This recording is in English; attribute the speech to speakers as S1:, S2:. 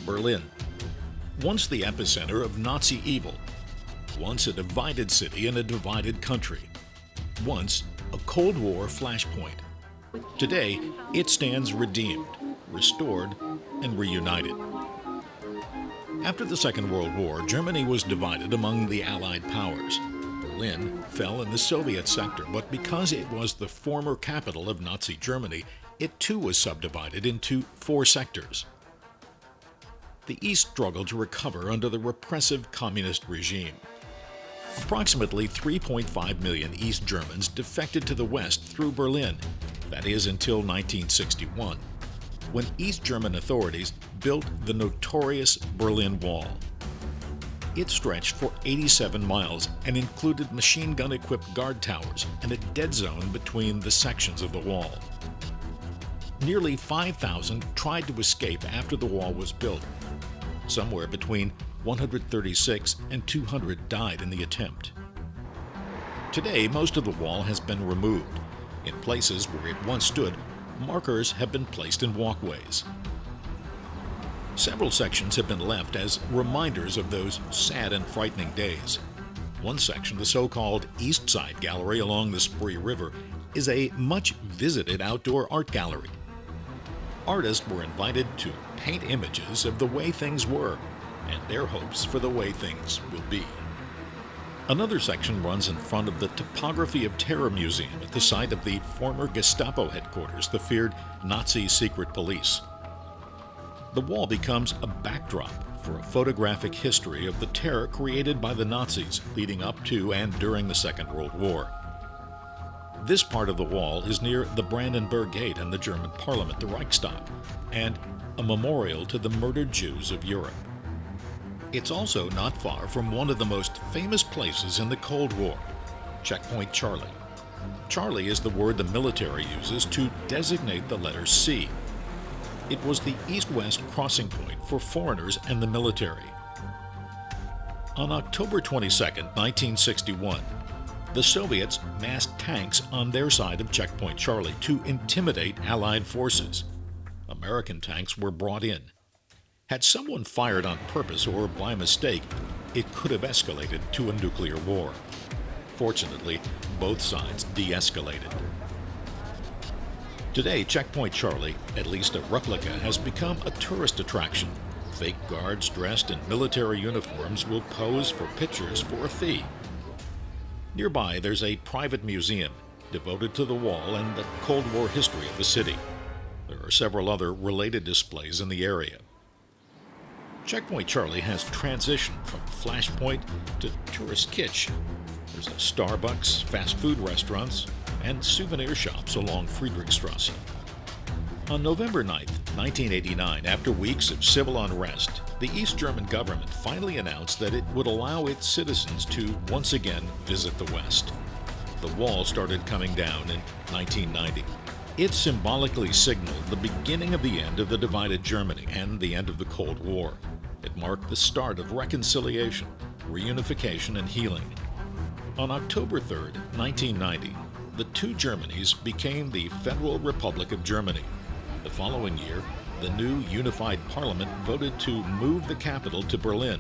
S1: Berlin. Once the epicenter of Nazi evil. Once a divided city in a divided country. Once a Cold War flashpoint. Today, it stands redeemed, restored, and reunited. After the Second World War, Germany was divided among the Allied powers. Berlin fell in the Soviet sector, but because it was the former capital of Nazi Germany, it too was subdivided into 4 sectors. The East struggled to recover under the repressive communist regime. Approximately 3.5 million East Germans defected to the West through Berlin, that is until 1961, when East German authorities built the notorious Berlin Wall. It stretched for 87 miles and included machine gun-equipped guard towers and a dead zone between the sections of the wall. Nearly 5,000 tried to escape after the wall was built. Somewhere between 136 and 200 died in the attempt. Today, most of the wall has been removed. In places where it once stood, markers have been placed in walkways. Several sections have been left as reminders of those sad and frightening days. One section, the so-called East Side Gallery along the Spree River, is a much-visited outdoor art gallery. Artists were invited to paint images of the way things were and their hopes for the way things will be. Another section runs in front of the Topography of Terror Museum at the site of the former Gestapo headquarters, the feared Nazi secret police. The wall becomes a backdrop for a photographic history of the terror created by the Nazis leading up to and during the Second World War. This part of the wall is near the Brandenburg Gate and the German Parliament, the Reichstag, and a memorial to the murdered Jews of Europe. It's also not far from one of the most famous places in the Cold War, Checkpoint Charlie. Charlie is the word the military uses to designate the letter C. It was the east-west crossing point for foreigners and the military. On October 22, 1961, the Soviets massed tanks on their side of Checkpoint Charlie to intimidate Allied forces. American tanks were brought in. Had someone fired on purpose or by mistake, it could have escalated to a nuclear war. Fortunately, both sides de-escalated. Today, Checkpoint Charlie, at least a replica, has become a tourist attraction. Fake guards dressed in military uniforms will pose for pictures for a fee. Nearby, there's a private museum devoted to the wall and the Cold War history of the city. There are several other related displays in the area. Checkpoint Charlie has transitioned from flashpoint to tourist kitsch. There's a Starbucks, fast food restaurants, and souvenir shops along Friedrichstrasse. On November 9, 1989, after weeks of civil unrest, the East German government finally announced that it would allow its citizens to once again visit the West. The wall started coming down in 1990. It symbolically signaled the beginning of the end of the divided Germany and the end of the Cold War. It marked the start of reconciliation, reunification, and healing. On October 3, 1990, the two Germanys became the Federal Republic of Germany. The following year, the new unified parliament voted to move the capital to Berlin,